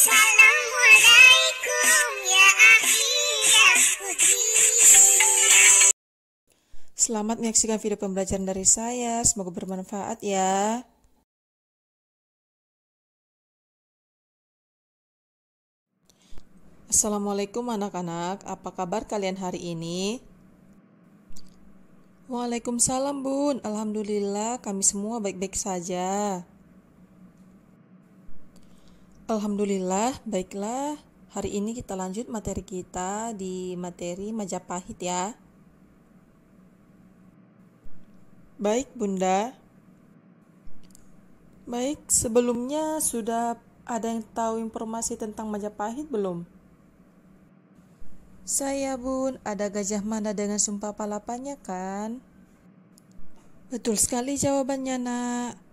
Assalamualaikum ya akhi ya ukhti. Selamat menyaksikan video pembelajaran dari saya, semoga bermanfaat ya. Assalamualaikum anak-anak, apa kabar kalian hari ini? Waalaikumsalam bun, alhamdulillah kami semua baik-baik saja. Alhamdulillah, baiklah. Hari ini kita lanjut materi kita di materi Majapahit ya. Baik Bunda. Baik, sebelumnya sudah ada yang tahu informasi tentang Majapahit belum? Saya bun, ada Gajah Mada dengan Sumpah Palapanya kan? Betul sekali jawabannya nak.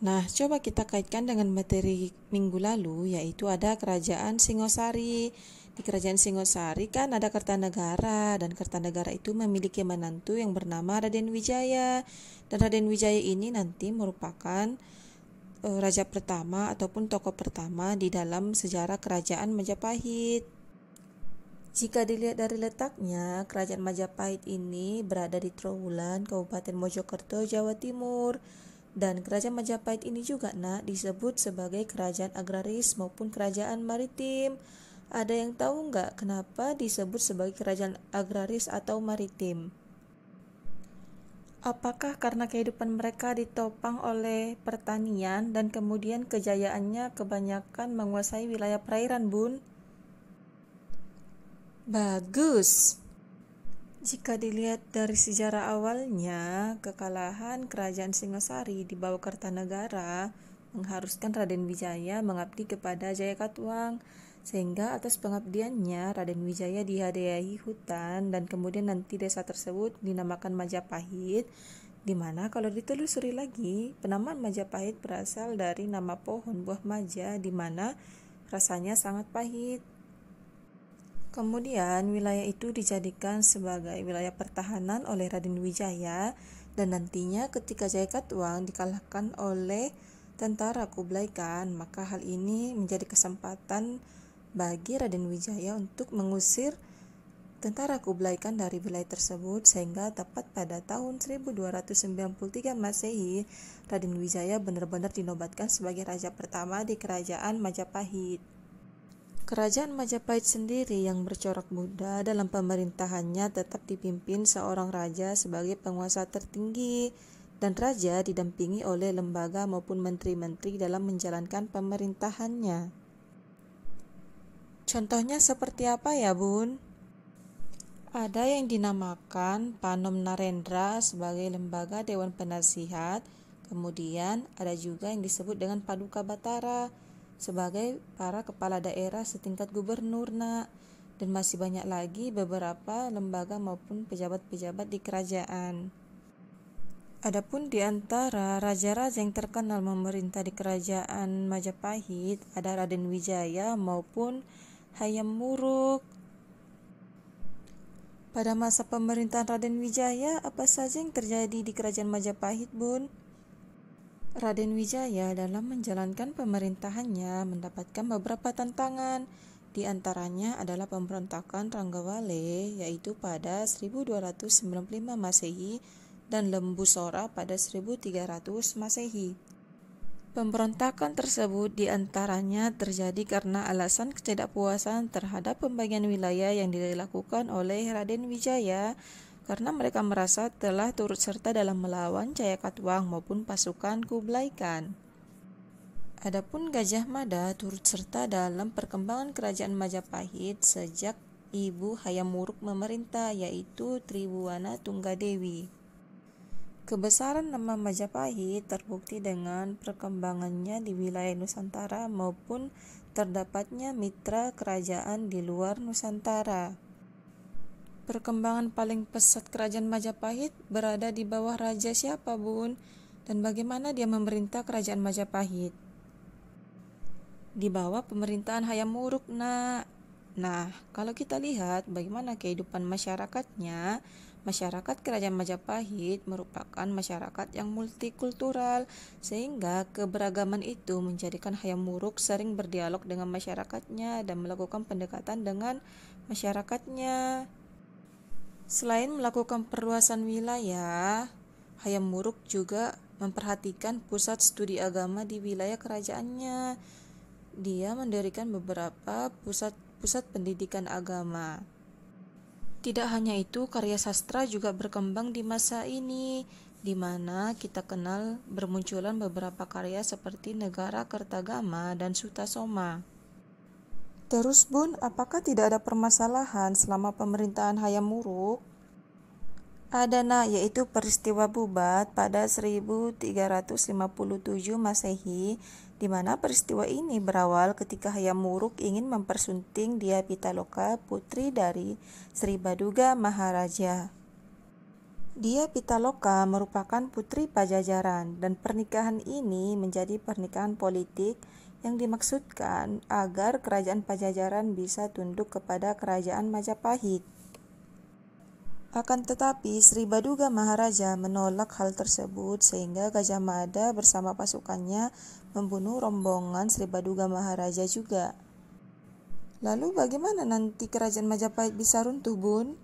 Nah, coba kita kaitkan dengan materi minggu lalu, yaitu ada Kerajaan Singosari. Di Kerajaan Singosari kan ada Kertanegara, dan Kertanegara itu memiliki menantu yang bernama Raden Wijaya. Dan Raden Wijaya ini nanti merupakan raja pertama ataupun tokoh pertama di dalam sejarah Kerajaan Majapahit. Jika dilihat dari letaknya, Kerajaan Majapahit ini berada di Trowulan, Kabupaten Mojokerto, Jawa Timur. Dan Kerajaan Majapahit ini juga disebut sebagai kerajaan agraris maupun kerajaan maritim. Ada yang tahu nggak kenapa disebut sebagai kerajaan agraris atau maritim? Apakah karena kehidupan mereka ditopang oleh pertanian dan kemudian kejayaannya kebanyakan menguasai wilayah perairan, Bun? Bagus. Jika dilihat dari sejarah awalnya, kekalahan Kerajaan Singosari di bawah Kertanegara mengharuskan Raden Wijaya mengabdi kepada Jayakatwang, sehingga atas pengabdiannya Raden Wijaya dihadiahi hutan dan kemudian nanti desa tersebut dinamakan Majapahit, di mana kalau ditelusuri lagi, penamaan Majapahit berasal dari nama pohon buah maja di mana rasanya sangat pahit. Kemudian wilayah itu dijadikan sebagai wilayah pertahanan oleh Raden Wijaya dan nantinya ketika Jayakatwang dikalahkan oleh tentara Kublai Khan, maka hal ini menjadi kesempatan bagi Raden Wijaya untuk mengusir tentara Kublai Khan dari wilayah tersebut, sehingga tepat pada tahun 1293 Masehi, Raden Wijaya benar-benar dinobatkan sebagai raja pertama di Kerajaan Majapahit. Kerajaan Majapahit sendiri yang bercorak Buddha dalam pemerintahannya tetap dipimpin seorang raja sebagai penguasa tertinggi, dan raja didampingi oleh lembaga maupun menteri-menteri dalam menjalankan pemerintahannya. Contohnya seperti apa ya Bun? Ada yang dinamakan Panom Narendra sebagai lembaga Dewan Penasihat, kemudian ada juga yang disebut dengan Paduka Batara sebagai para kepala daerah setingkat gubernur dan masih banyak lagi beberapa lembaga maupun pejabat-pejabat di kerajaan. Adapun di antara raja-raja yang terkenal memerintah di Kerajaan Majapahit ada Raden Wijaya maupun Hayam Wuruk. Pada masa pemerintahan Raden Wijaya, apa saja yang terjadi di Kerajaan Majapahit, Bun? Raden Wijaya dalam menjalankan pemerintahannya mendapatkan beberapa tantangan. Di antaranya adalah pemberontakan Ranggawale, yaitu pada 1295 Masehi, dan Lembu Sora pada 1300 Masehi. Pemberontakan tersebut diantaranya terjadi karena alasan ketidakpuasan terhadap pembagian wilayah yang dilakukan oleh Raden Wijaya, karena mereka merasa telah turut serta dalam melawan Jayakatwang maupun pasukan Kublai Khan. Adapun Gajah Mada turut serta dalam perkembangan kerajaan Majapahit sejak Ibu Hayam Wuruk memerintah, yaitu Tribhuwana Tunggadewi. Kebesaran nama Majapahit terbukti dengan perkembangannya di wilayah Nusantara maupun terdapatnya mitra kerajaan di luar Nusantara. Perkembangan paling pesat kerajaan Majapahit berada di bawah raja siapa, Bun? Dan bagaimana dia memerintah kerajaan Majapahit? Di bawah pemerintahan Hayam Wuruk, Nah, kalau kita lihat bagaimana kehidupan masyarakatnya, Masyarakat Kerajaan Majapahit merupakan masyarakat yang multikultural, sehingga keberagaman itu menjadikan Hayam Wuruk sering berdialog dengan masyarakatnya dan melakukan pendekatan dengan masyarakatnya. Selain melakukan perluasan wilayah, Hayam Wuruk juga memperhatikan pusat studi agama di wilayah kerajaannya. Dia mendirikan beberapa pusat pendidikan agama. Tidak hanya itu, karya sastra juga berkembang di masa ini, di mana kita kenal bermunculan beberapa karya seperti Negara Kertagama dan Sutasoma. Terus Bun, apakah tidak ada permasalahan selama pemerintahan Hayam Wuruk? Ada nak, yaitu peristiwa Bubat pada 1357 Masehi, di mana peristiwa ini berawal ketika Hayam Wuruk ingin mempersunting Dia Pitaloka, putri dari Sri Baduga Maharaja. Dia Pitaloka merupakan putri Pajajaran, dan pernikahan ini menjadi pernikahan politik yang dimaksudkan agar kerajaan Pajajaran bisa tunduk kepada kerajaan Majapahit. Akan tetapi Sri Baduga Maharaja menolak hal tersebut, sehingga Gajah Mada bersama pasukannya membunuh rombongan Sri Baduga Maharaja juga. Lalu bagaimana nanti kerajaan Majapahit bisa runtuh, Bun?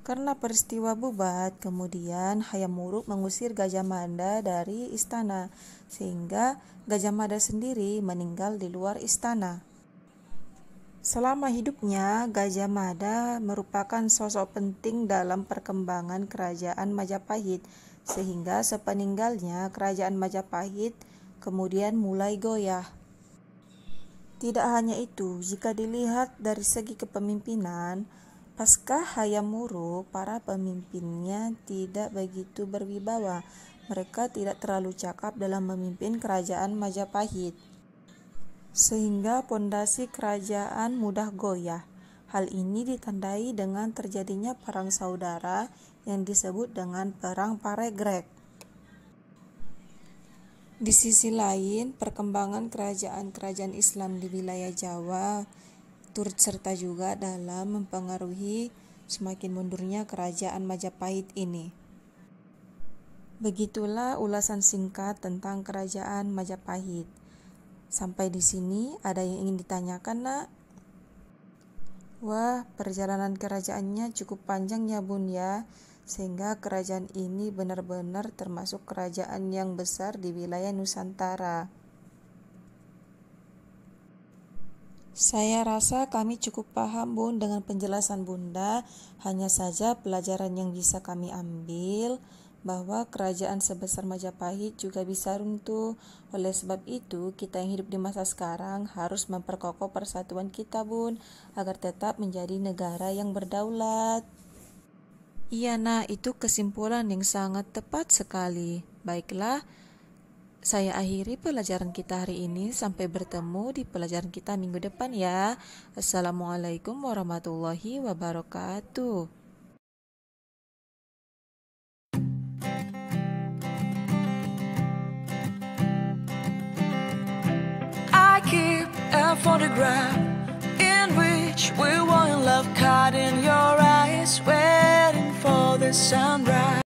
Karena peristiwa Bubat, kemudian Hayam Wuruk mengusir Gajah Mada dari istana, sehingga Gajah Mada sendiri meninggal di luar istana. Selama hidupnya, Gajah Mada merupakan sosok penting dalam perkembangan kerajaan Majapahit, sehingga sepeninggalnya kerajaan Majapahit kemudian mulai goyah. Tidak hanya itu, jika dilihat dari segi kepemimpinan, pasca Hayam Wuruk, para pemimpinnya tidak begitu berwibawa. Mereka tidak terlalu cakap dalam memimpin kerajaan Majapahit, sehingga pondasi kerajaan mudah goyah. Hal ini ditandai dengan terjadinya perang saudara yang disebut dengan Perang Paregreg. Di sisi lain, perkembangan kerajaan-kerajaan Islam di wilayah Jawa turut serta juga dalam mempengaruhi semakin mundurnya kerajaan Majapahit ini. Begitulah ulasan singkat tentang kerajaan Majapahit. Sampai di sini ada yang ingin ditanyakan, nak? Wah, perjalanan kerajaannya cukup panjang ya, Bun ya, sehingga kerajaan ini benar-benar termasuk kerajaan yang besar di wilayah Nusantara. Saya rasa kami cukup paham, Bun, dengan penjelasan Bunda. Hanya saja pelajaran yang bisa kami ambil bahwa kerajaan sebesar Majapahit juga bisa runtuh. Oleh sebab itu, kita yang hidup di masa sekarang harus memperkokoh persatuan kita, Bun, agar tetap menjadi negara yang berdaulat. Iya, nah, itu kesimpulan yang sangat tepat sekali. Baiklah, saya akhiri pelajaran kita hari ini. Sampai bertemu di pelajaran kita minggu depan ya. Assalamualaikum warahmatullahi wabarakatuh. Keep a photograph in which we were in love, caught in your eyes, waiting for the sunrise.